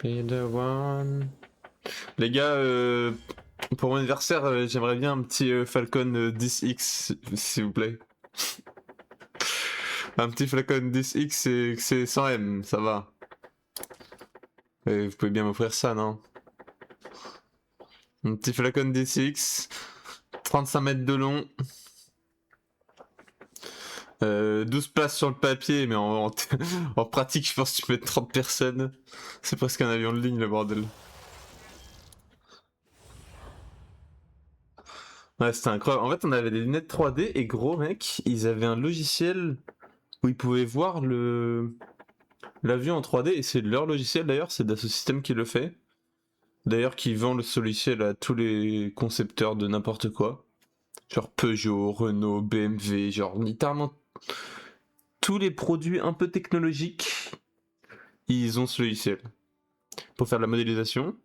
Be the one. Les gars, pour mon anniversaire, j'aimerais bien un petit Falcon 10X, s'il vous plaît. Un petit Falcon 10X et c'est 100M, ça va. Et vous pouvez bien m'offrir ça, non? Un petit Falcon 10X, 35 mètres de long. 12 places sur le papier, mais en pratique, je pense que tu peux mettre 30 personnes. C'est presque un avion de ligne, le bordel. Ouais, c'était incroyable. En fait, on avait des lunettes 3D et gros, mec, ils avaient un logiciel où ils pouvaient voir l'avion en 3D et c'est leur logiciel d'ailleurs, c'est Dassault Systèmes qui le fait. D'ailleurs, qui vend ce logiciel à tous les concepteurs de n'importe quoi. Genre Peugeot, Renault, BMW, genre littéralement tous les produits un peu technologiques, ils ont ce logiciel pour faire de la modélisation.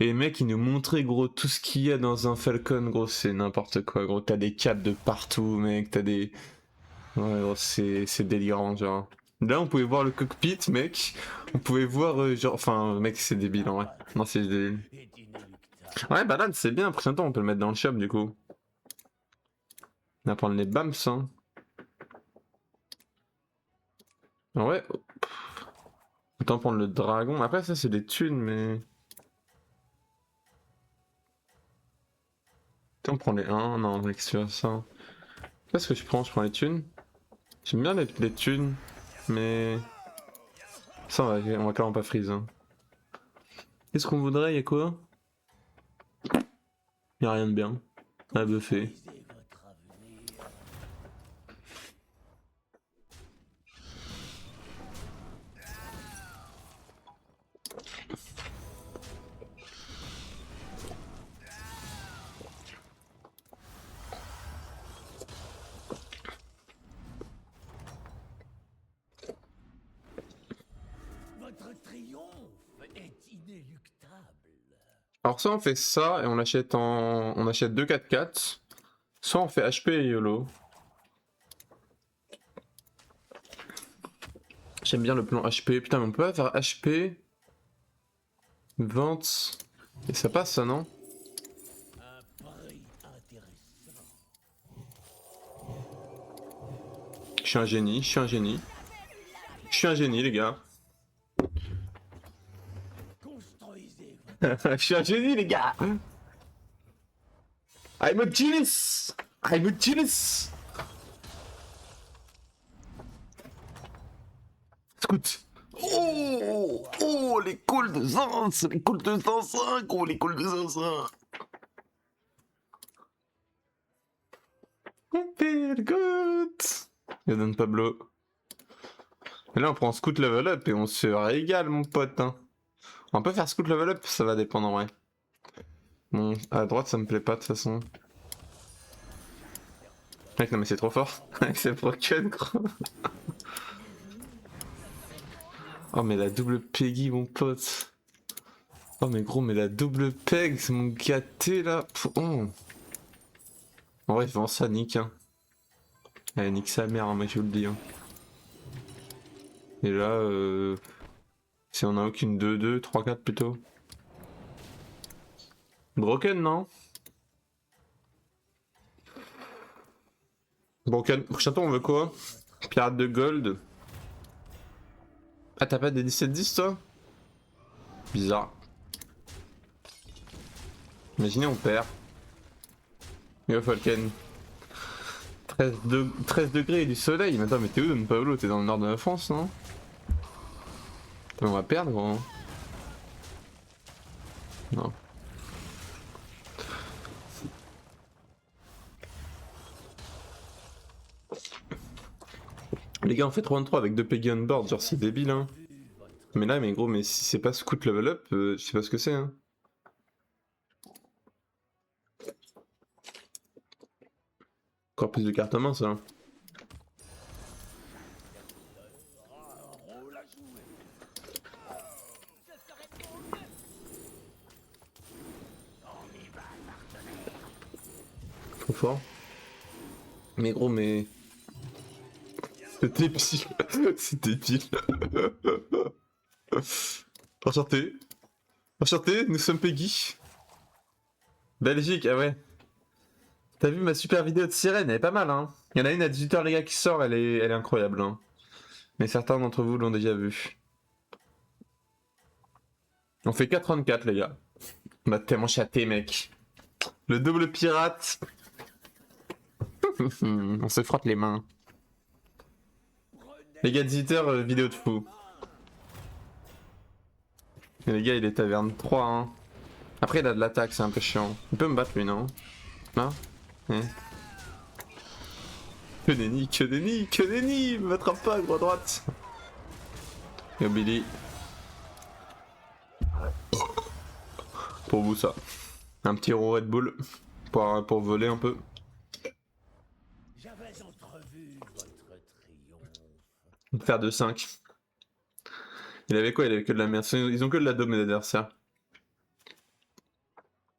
Et mec, il nous montrait gros tout ce qu'il y a dans un Falcon, gros, c'est n'importe quoi, gros. T'as des câbles de partout, mec, t'as des... Ouais, gros, c'est délirant, genre. Là, on pouvait voir le cockpit, mec. On pouvait voir, genre... Enfin, mec, c'est débile, en vrai. Non, c'est débile. Ouais, bah là, c'est bien, après temps, on peut le mettre dans le shop, du coup. On va prendre les bams, hein. Ouais. Autant prendre le dragon. Après, ça, c'est des thunes, mais... On prend les 1, non, mec, tu vois ça. Qu'est-ce que je prends les thunes. J'aime bien les thunes, mais... Ça, on va clairement pas freeze. Hein. Qu'est-ce qu'on voudrait, y'a quoi? Y'a rien de bien. À buffer. Alors soit on fait ça et on achète on achète 2 4x4, soit on fait HP et YOLO. J'aime bien le plan HP. Putain, mais on peut pas faire HP, vente, et ça passe ça, non? Je suis un génie, je suis un génie. Je suis un génie, les gars. Je suis un génie, les gars. I'm a genius. I'm a genius. Écoute. Oh, oh, les calls de Zance, les calls de 105, oh, les calls de 105. Feel good. Il donne Pablo. Et là, on prend Scout level up et on se régale, mon pote. Hein. On peut faire Scout level up, ça va dépendre en vrai. Bon, à droite, ça me plaît pas de toute façon. Mec, non, mais c'est trop fort. C'est broken, gros. Oh, mais la double Peggy, mon pote. Oh, mais gros, mais la double Peg, c'est mon gâté là. Oh. En vrai, je vends ça, nique. Hein. Allez, nique sa mère, hein, mais je vous le dis. Hein. Et là, si on a aucune 2-2, 3-4 plutôt. Broken, non? Broken. Prochain tour, on veut quoi? Pirate de gold. Ah, t'as pas des 17-10 toi? Bizarre. Imaginez, on perd. Yo, Falken. 13 degrés et du soleil. Mais attends, mais t'es où, Don Pablo? T'es dans le nord de la France, non? On va perdre, gros. Non. Les gars, on fait 3-3 avec 2 Peggy on board, genre c'est débile, hein. Mais là, mais gros, mais si c'est pas Scout level up, je sais pas ce que c'est, hein. Encore plus de cartes en main, ça. Trop fort. Mais gros, mais... C'est débile. C'est débile. Enchanté. Enchanté, nous sommes Peggy. Belgique, ah ouais. T'as vu ma super vidéo de sirène, elle est pas mal, hein. Il y en a une à 18h, les gars, qui sort, elle est incroyable, hein. Mais certains d'entre vous l'ont déjà vue. On fait 4-34, les gars. On a tellement chaté, mec. Le double pirate. On se frotte les mains. Les gars, 18h, vidéo de fou. Et les gars, il est taverne 3, hein. Après, il a de l'attaque, c'est un peu chiant. Il peut me battre, lui, non? Non? Que nenni, que nenni, que nenni! Il me mettra pas, gros droite! Yo, Billy. Pour vous, ça. Un petit roux Red Bull. Pour voler un peu. J'avais entrevu votre triomphe. Faire de 5. Il avait quoi? Il avait que de la merde. Ils ont que de la dôme, mes adversaires.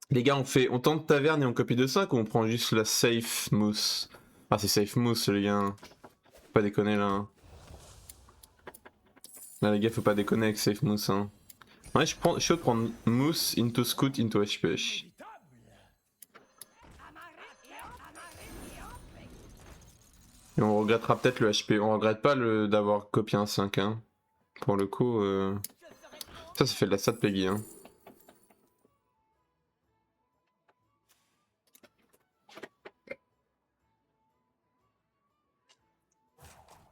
Les gars, on tente taverne et on copie de 5 ou on prend juste la safe mousse? Ah, c'est safe mousse, les gars. Faut pas déconner là. Hein. Là, les gars, faut pas déconner avec safe mousse. Hein. Ouais, je suis chaud de prendre mousse into scout into HP. Et on regrettera peut-être le HP. On regrette pas d'avoir copié un 5. Hein. Pour le coup, ça fait de la stat Peggy. Hein.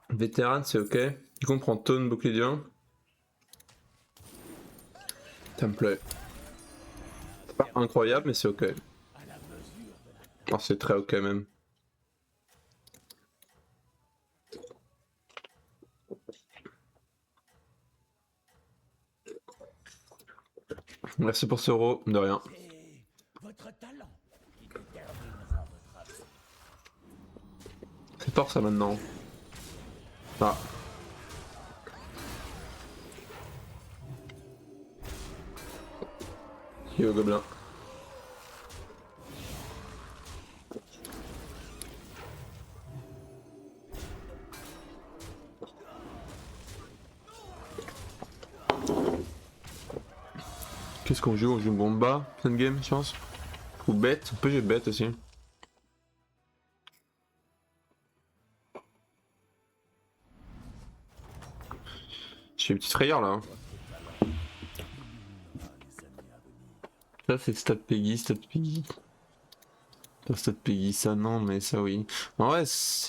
Vétéran, c'est ok. Du coup, on prend Tone Bouclier. Ça me plaît. C'est pas incroyable, mais c'est ok. Oh, c'est très ok même. Merci pour ce euro, de rien. C'est fort ça maintenant. Ah. Yo gobelin. Qu'est-ce qu'on joue? On joue Bomba, cette game, je pense. Ou bête, on peut jouer bête aussi. J'ai une petite frayeur là. Ça c'est stat Peggy, stat Peggy. Ça stat Peggy, ça non, mais ça oui. En vrai,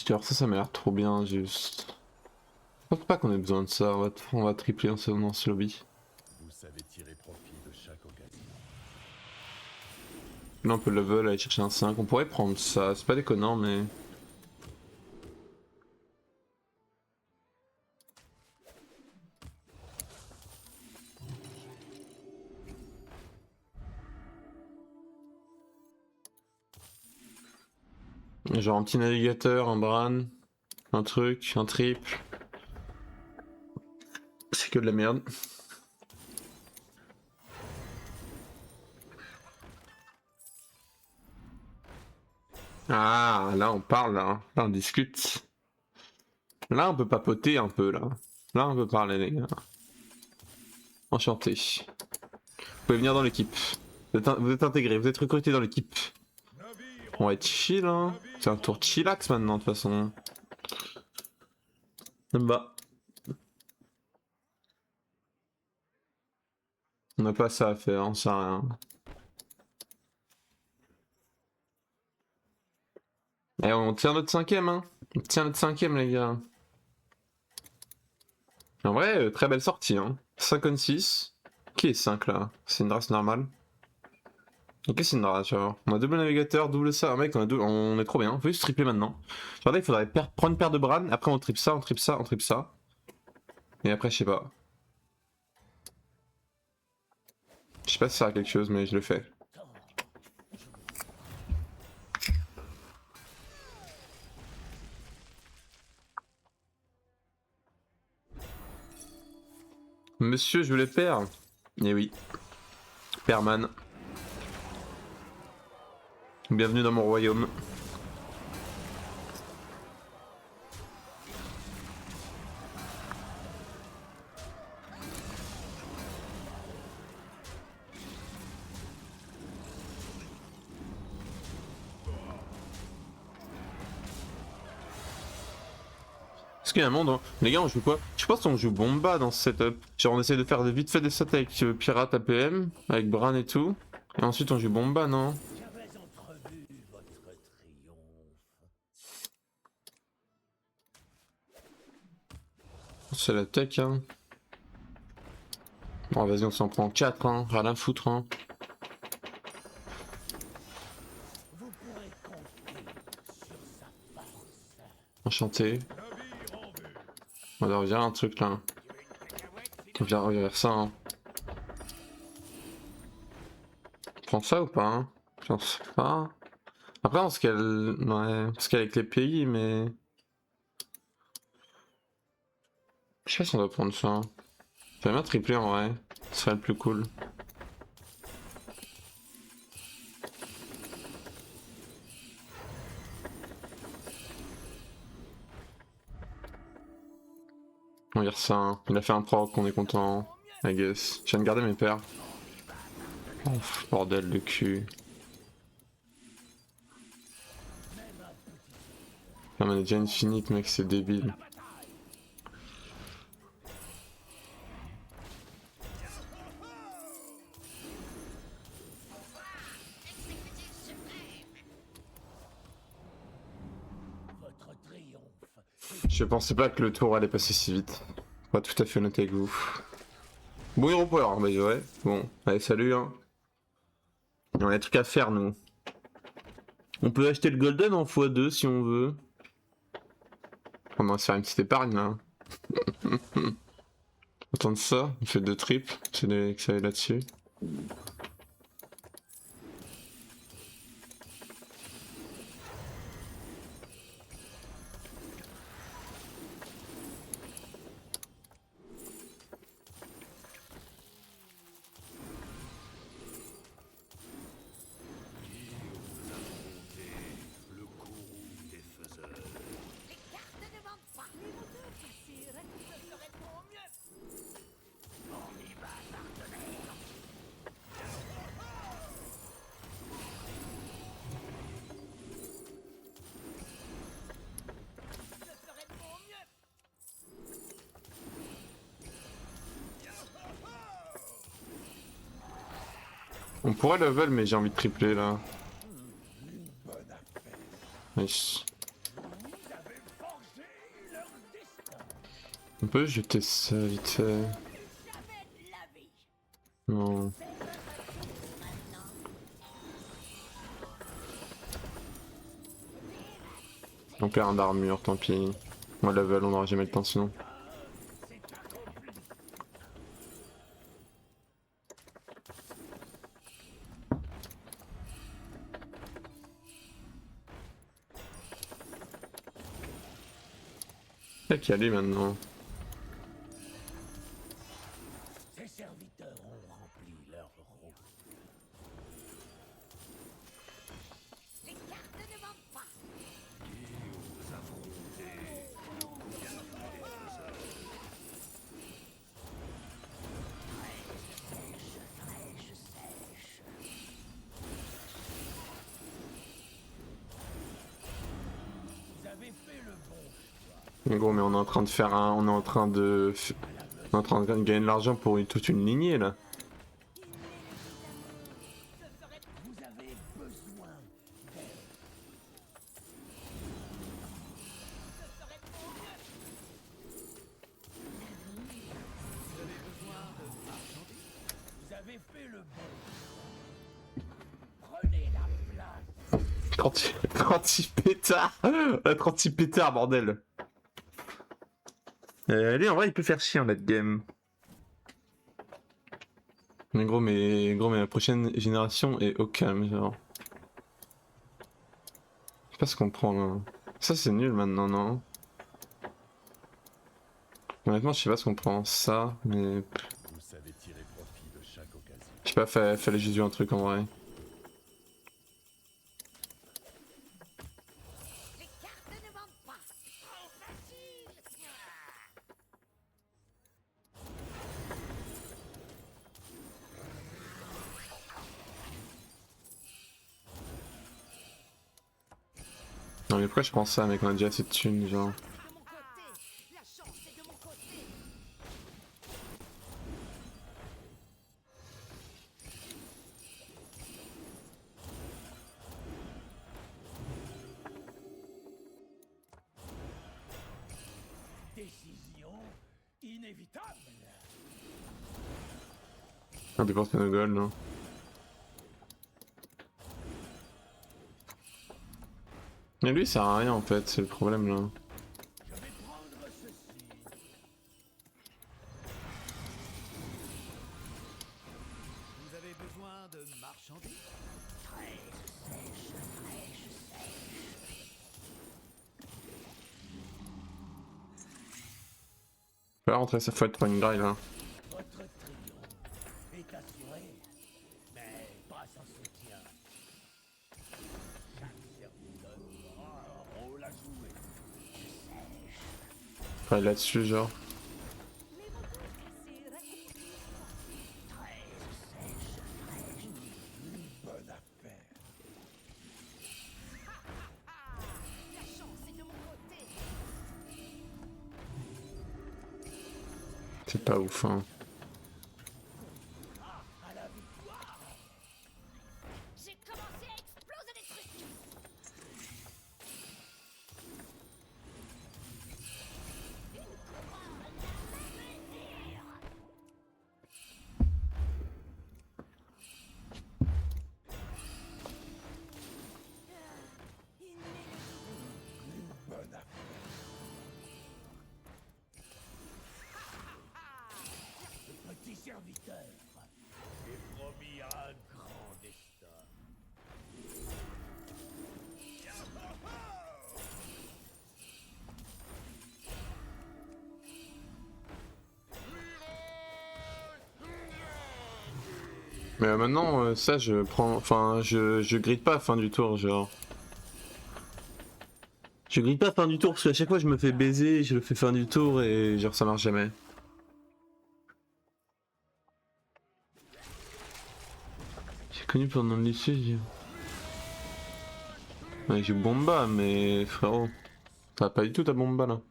genre ça m'a l'air trop bien, juste. Je pense pas qu'on ait besoin de ça, on va tripler en ce lobby. Vous savez tirer profit de chaque occasion. Là on peut level, aller chercher un 5, on pourrait prendre ça, c'est pas déconnant mais... Genre un petit navigateur, un Bran, un truc, un triple. C'est que de la merde. Ah, là on parle, là on discute. Là on peut papoter un peu, là. Là on peut parler, les gars. Enchanté. Vous pouvez venir dans l'équipe. Vous êtes intégrés, vous êtes recrutés dans l'équipe. On va être chill, hein. C'est un tour chillax maintenant, de toute façon. Bah. On n'a pas ça à faire, on sert à rien. Et on tient notre 5ème, hein. On tient notre 5ème, les gars. En vrai, très belle sortie, hein. 56. Qui est 5 là? C'est une race normale. Ok, c'est une race, genre. On a double navigateur, double ça. Mec, on est trop bien. On faut juste tripler maintenant. Genre là, il faudrait prendre une paire de Bran. Après, on triple ça, on triple ça, on triple ça. Et après, je sais pas. Je sais pas si ça sert à quelque chose, mais je le fais. Monsieur, je voulais père. Eh oui. Perman. Bienvenue dans mon royaume. qu'il y a un monde, hein. Les gars, on joue quoi? Je pense qu'on joue Bomba dans ce setup. Genre, on essaie de faire vite fait des sets avec Pirate APM, avec Bran et tout. Et ensuite, on joue Bomba, non? J'avais entrevu votre triomphe. C'est la tech, hein. Bon, vas-y, on s'en prend 4, hein. Rien à foutre, hein. Vous pourrez compter sur sa force. Enchanté. On va dire un truc là. On vient vers ça, hein. Prends ça ou pas, hein? Je pense pas. Après, on scale. Ouais, on scale avec les pays, mais. Je sais pas si on doit prendre ça. J'aimerais bien tripler en vrai. Ce serait le plus cool. On va dire ça, hein. Il a fait un proc, on est content. I guess. Je viens de garder mes paires. Oh, bordel de cul. Non, mais on est déjà infinite, mec, c'est débile. Votre triomphe. Je pensais pas que le tour allait passer si vite. Pas tout à fait honnête avec vous. Bon hero power, hein, bah ouais. Bon, allez, salut, hein. On a des trucs à faire, nous. On peut acheter le golden en x2 si on veut. On va se faire une petite épargne, là. Autant de ça, on fait 2 tripes, c'est que ça aille là-dessus. Le courroux des faiseurs. Les cartes ne mentent pas. Les moteurs s'assirent. Ce serait pour mieux. On y va, partenaire. Ce serait pour mieux. On pourrait level, mais j'ai envie de tripler, là. Nice. Vous avez forgé leur destin. On peut jeter ça vite fait. Jamais de la vie. Non. On perd un d'armure, tant pis. On level, on n'aura jamais le temps sinon. Y'a qu'à aller maintenant. Ses serviteurs ont rempli leur rôle. Les cartes ne mentent pas. Vous affrontez le courroux des faiseurs. Vous avez fait le bon choix. Mais gros, mais on est en train de faire un. On est en train de. On est en train de gagner de l'argent pour toute une lignée là. Vous avez besoin d'aide. Vous avez fait le bon choix. Prenez la place. 36 pétards. 36 pétards, bordel. Lui, en vrai, il peut faire chier en late game. Mais gros, mais la prochaine génération est au calme, genre. Je sais pas ce qu'on prend là. Ça, c'est nul maintenant, non? Honnêtement, je sais pas ce qu'on prend. Ça, mais. Vous savez tirer profit de chaque occasion. Je sais pas, fallait juste un truc en vrai. Les cartes ne mentent pas. Trop facile. Non, mais pourquoi je prends ça, mec? On a déjà assez de thunes, genre. À mon côté. inévitable. On dépense nos gold là. Mais lui il sert à rien en fait, c'est le problème là. Je vais prendre ceci. Vous avez besoin de marchandises? Je vais rentrer sa faute pour une graille là. Votre triomphe est assuré, mais pas sans soutien. Chaque serviteur aura un rôle à jouer. Ouais, là-dessus genre. Les moteurs cassés raccourcissent. Bonne affaire. La chance est de mon côté. C'est pas ouf hein. À la victoire. J'ai commencé à exploser des trucs. Une couronne d'avenir. Bonne affaire. Le petit serviteur est promis à un grand destin. Mais maintenant ça je prends. Enfin je grille pas fin du tour genre. Je grille pas fin du tour parce qu'à chaque fois je me fais baiser, je le fais fin du tour et genre ça marche jamais. J'ai connu pendant le lycée. Ouais, j'ai Bomba mais frérot. T'as pas du tout ta Bomba là.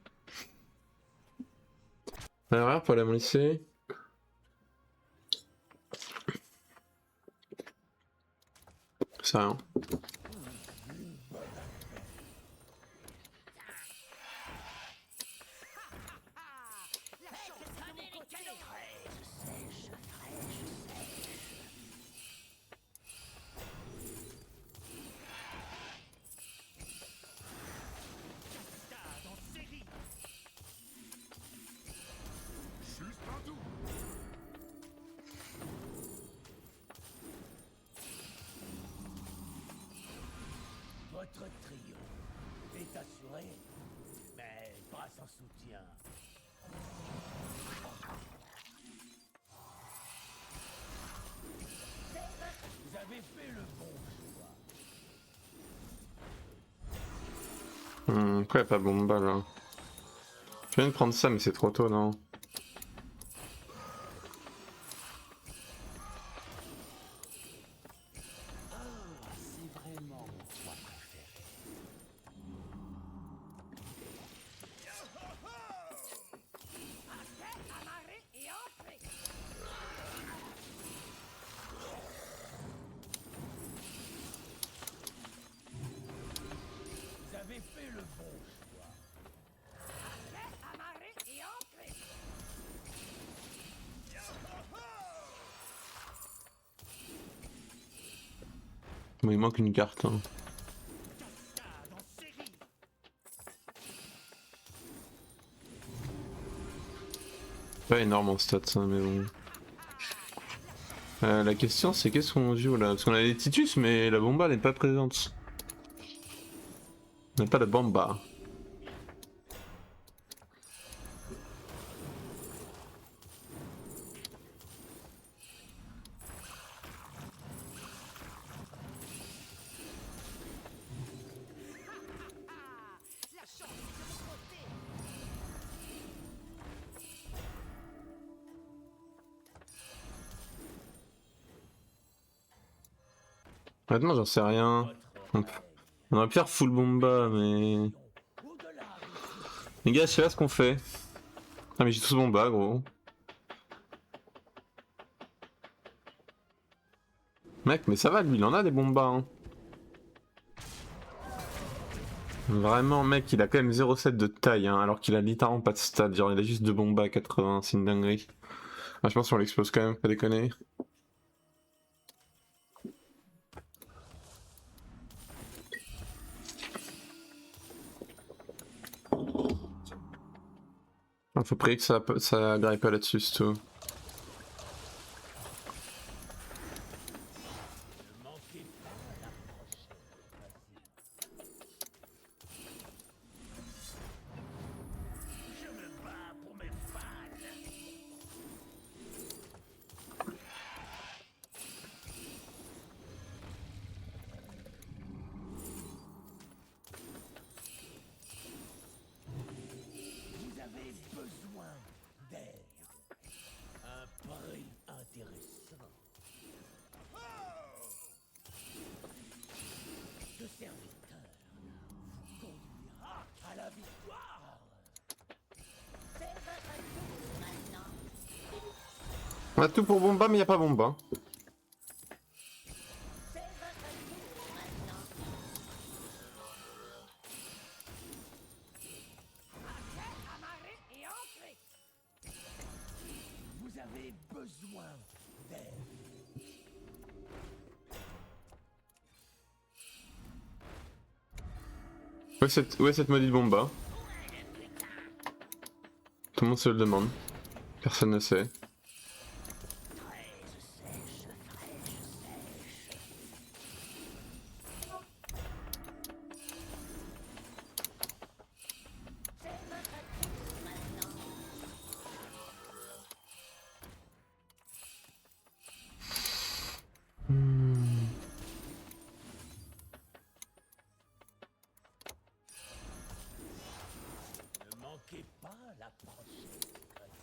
Alors regarde pour aller à mon lycée. C'est rien. La chance est de mon côté. Cascade en série. Votre triomphe est assuré, mais pas sans soutien. Vous avez fait le bon choix. Pourquoi y'a pas Bomba là? Je viens de prendre ça mais c'est trop tôt non? C'est vraiment mon choix préféré. Amarré et entré. Vous avez fait le bon choix. Amarré et entré. Bon, il manque une carte. Hein. Cascade en série. Pas énorme en stats ça mais bon. La question c'est qu'est-ce qu'on joue là? Parce qu'on a les Titus mais la Bomba n'est pas présente. On n'a pas la Bomba. La chance est de mon côté. Honnêtement j'en sais rien. Votre On aurait pu faire full Bomba mais... au-delà. Les gars je sais pas ce qu'on fait. Ah mais j'ai tous Bomba gros. Mec mais ça va lui il en a des Bombas hein. Vraiment, mec, il a quand même 0,7 de taille, hein, alors qu'il a littéralement pas de stats. Genre, il a juste 2 bombes à 80, c'est une dinguerie. Ah, je pense qu'on l'explose quand même, pas déconner. Faut prier que ça graille pas là-dessus, c'est tout. Ne manquez pas la prochaine occasion. Je me bats pour mes fans. Vous avez besoin d'aide. Un prix intéressant. Ce serviteur vous conduira à la victoire. C'est votre tour maintenant. On a tout pour Bomba, mais y a pas Bomba. C'est votre tour maintenant. Amarré et ancré. Vous avez besoin d'aide. Où est cette maudite Bomba? Tout le monde se le demande. Personne ne sait. Ne manquez pas la prochaine occasion.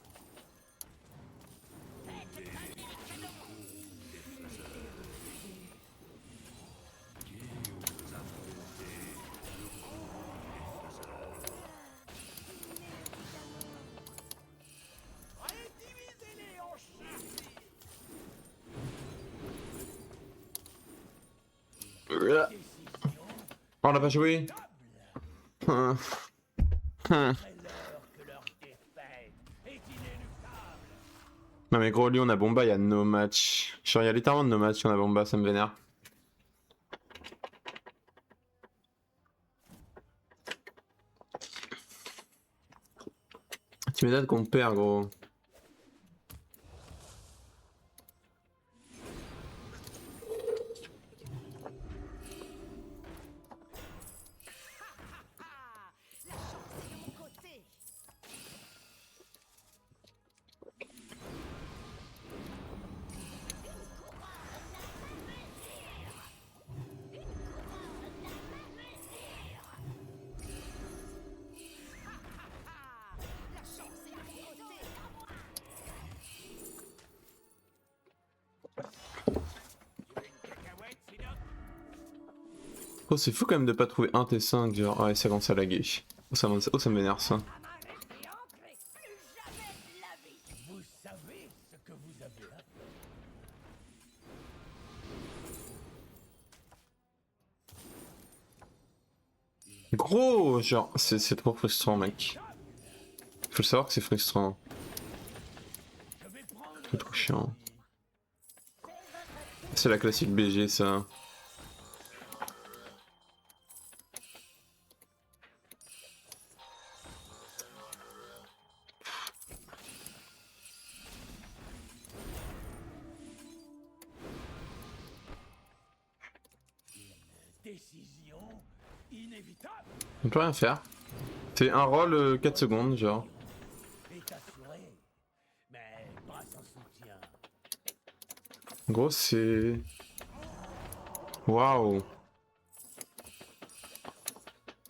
Allez, divisez-les en charniers. Décision Oh, on l'a pas joué. table. Après l'heure que leur défaite est inéluctable. Non mais gros, lui on a Bomba, il y a no match. Genre, il y a littéralement no match si on a Bomba, ça me vénère. Tu m'étonnes qu'on perd, gros. Ah, la chance est de mon côté. Ah, la chance est de mon côté. Tu veux une cacahuète, Sidoc? Oh, c'est fou quand même de pas trouver un T5, genre, ouais, ça commence à laguer. Oh, ça me vénère ça. Amarré et ancré. Plus jamais de la vie. Vous savez ce que vous avez à faire. Gros, genre, c'est trop frustrant, mec. Faut le savoir que c'est frustrant. Je vais prendre C'est trop chiant. C'est votre tour. C'est la classique BG, ça. décision inévitable. On peut rien faire. C'est un roll 4 secondes, genre. Est assuré, mais pas sans soutien. Gros, c'est... Waouh.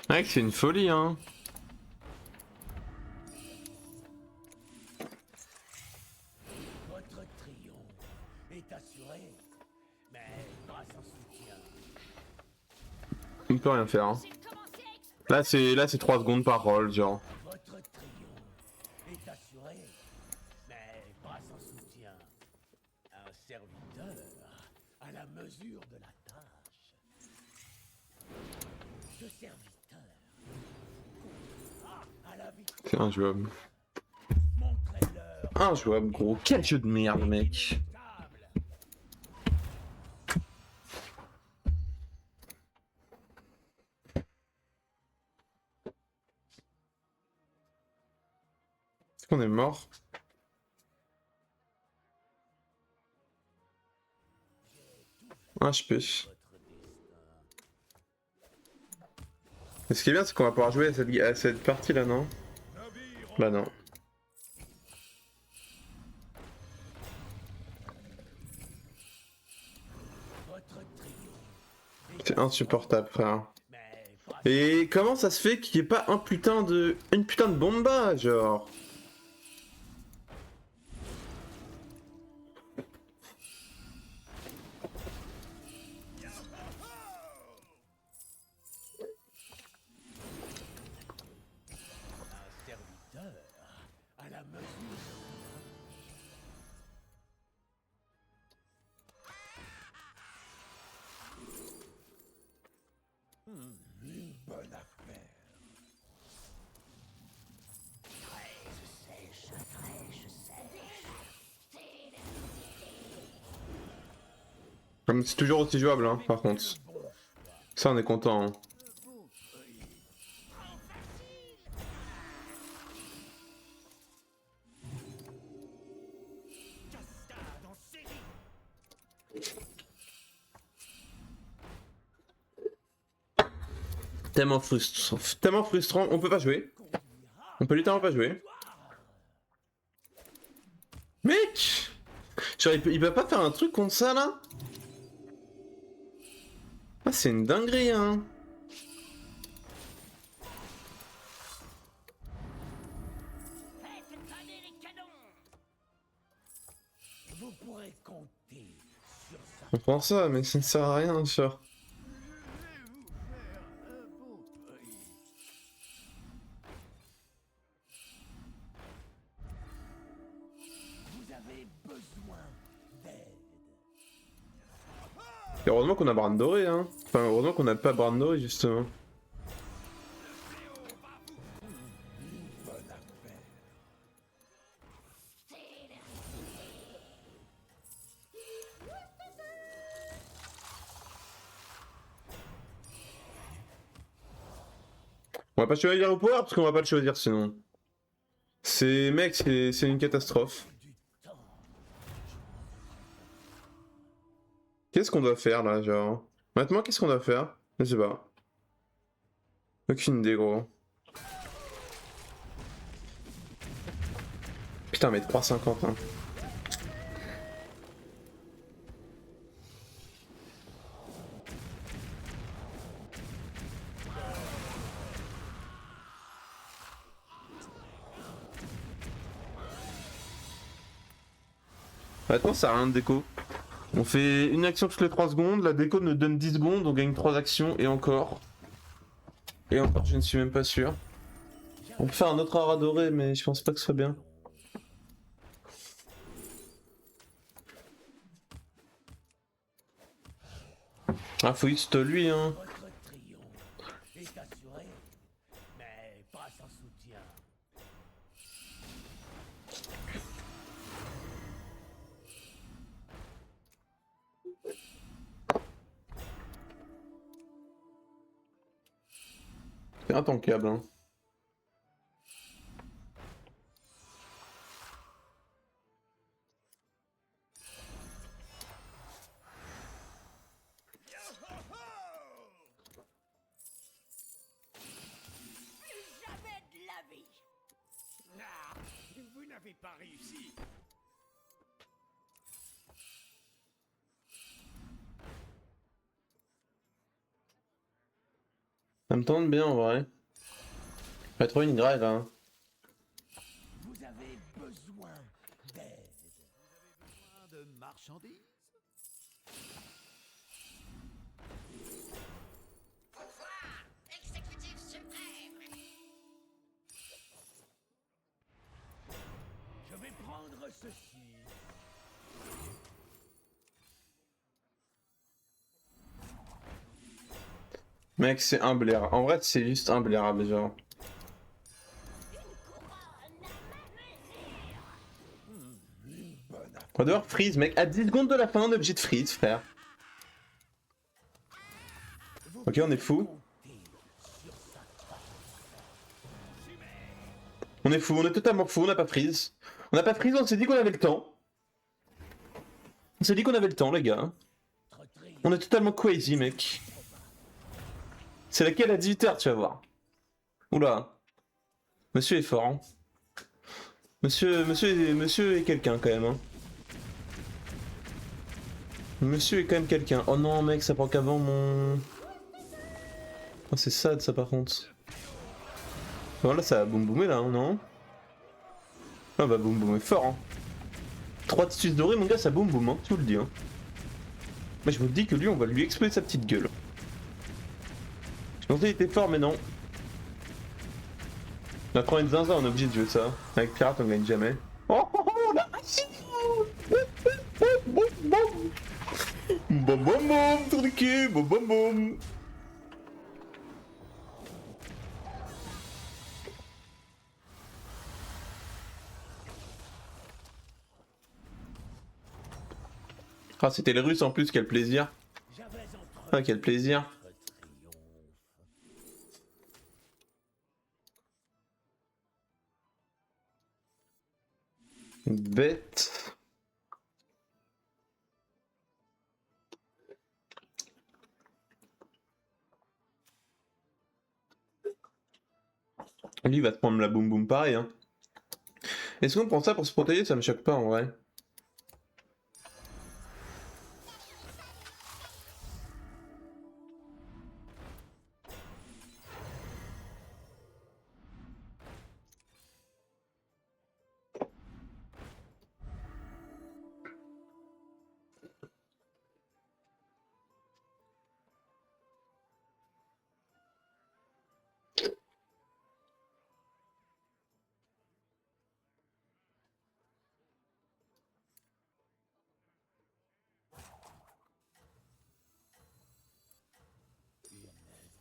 Mec, c'est une folie, hein. Votre triomphe est assuré, mais pas sans soutien. On peut rien faire. Hein. J'ai commencé à exploser. Là, c'est 3 secondes par roll, genre. Votre triomphe est assuré, mais pas sans soutien. Un serviteur à la mesure de la tâche. Ce serviteur à la victoire. C'est injouable. Montrez-leur Injouable, gros. Quel jeu de merde, mec. table. Est-ce qu'on est mort? Un HP. Et ce qui est bien, c'est qu'on va pouvoir jouer à cette partie-là, non? Bah non. Votre triomphe. C'est insupportable, frère. Mais face Et comment ça se fait qu'il n'y ait pas une putain de bomba, genre? un serviteur à la mesure. Une bonne affaire. Comme c'est toujours aussi jouable, hein, par contre. Ça, on est content, hein. Cascade en série. Tellement frustrant, on peut pas jouer. On peut littéralement pas jouer. Mec! Genre, il peut pas faire un truc contre ça, là? Ah, c'est une dinguerie, hein. Faites tonner les canons. Vous pourrez compter sur sa On prend ça, mais ça ne sert à rien, genre. Vous avez besoin d'aide. Et heureusement qu'on a Brandoré, hein. Enfin, heureusement qu'on n'a pas Brandoré, justement. Bonne affaire. On va pas choisir au pouvoir, parce qu'on va pas le choisir, sinon. C'est... Mec, c'est une catastrophe. Qu'est-ce qu'on doit faire, là, genre? Honnêtement, qu'est-ce qu'on doit faire? Je sais pas. Aucune idée, gros. Putain, mais 3,50, hein. Honnêtement, ça a rien de déco. On fait une action toutes les 3 secondes, la déco nous donne 10 secondes, on gagne 3 actions, et encore. Et encore, je ne suis même pas sûr. On peut faire un autre art doré, mais je pense pas que ce soit bien. Ah, faut hit lui, hein. Votre triomphe est assuré, mais pas sans soutien. C'est intankable, hein. Jamais de la vie. Ah, vous n'avez pas réussi. Ça me tente bien, en vrai. Pas trop une grève, hein. Vous avez besoin d'aide. De marchandises? Exécutif suprême. Je vais prendre ceci. Mec, c'est un blaire. En vrai, c'est juste un blairable, genre. va devoir freeze, mec. À 10 secondes de la fin, on est obligé de freeze, frère. Ok, on est fou. On est fou, on est totalement fou, on n'a pas freeze. On n'a pas freeze, on s'est dit qu'on avait le temps. On s'est dit qu'on avait le temps, les gars. On est totalement crazy, mec. C'est laquelle à 18h, tu vas voir. Oula. Monsieur est fort, hein. Monsieur est quelqu'un, quand même, hein. Monsieur est quand même quelqu'un. Oh non, mec, ça prend qu'avant mon... Oh, c'est sad, ça, par contre. Bon, là, ça a boum boumé, là, hein, non? Ah bah, boum boum est fort, hein. 3 titus dorés, mon gars, ça boum boum, hein, je vous le dis, hein. Mais je vous dis que lui, on va lui exploser sa petite gueule. Je pensais qu'il était fort, mais non. On a 3 zinzin, on est obligé de jouer ça. Avec Pirate, on gagne jamais. Oh, oh, oh, on a réussi. Boum, boum. Boum, boum, boum, tour du cul, boum, boum, boum. Ah, c'était les Russes en plus, quel plaisir. Ah, quel plaisir. Bête. Lui, il va te prendre la boum boum pareil, hein. Est-ce qu'on prend ça pour se protéger? Ça me choque pas en vrai.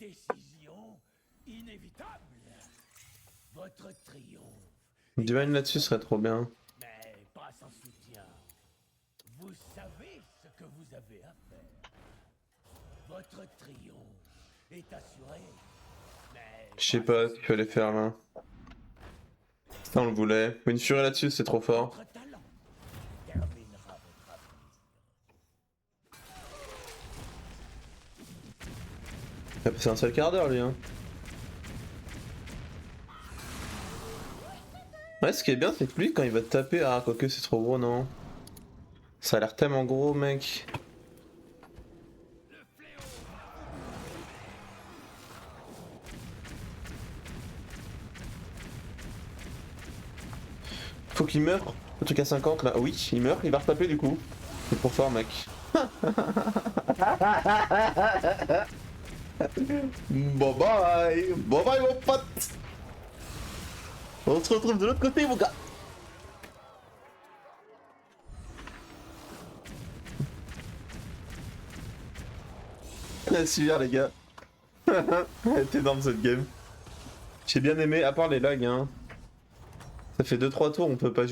Décision inévitable. Votre triomphe. Divine là-dessus serait trop bien. Mais pas sans soutien. Vous savez ce que vous avez à faire. Votre triomphe est assuré. Mais Je sais pas ce qu'il fallait faire là. Ça on le voulait. Une furie là-dessus, c'est trop fort. votre talent terminera votre avenir. Il a passé un seul quart d'heure lui, hein. Ouais, ce qui est bien, c'est que lui, quand il va te taper... Ah, quoique c'est trop gros, non? Ça a l'air tellement gros, mec. Faut qu'il meure. Le truc à 50, là. Oui, il meurt, il va retaper du coup. C'est trop fort, mec. Bye bye. Bye bye, mon pote. On se retrouve de l'autre côté, mon gars. Super, les gars. Elle était énorme cette game. J'ai bien aimé, à part les lags, hein. Ça fait 2-3 tours, on peut pas jouer.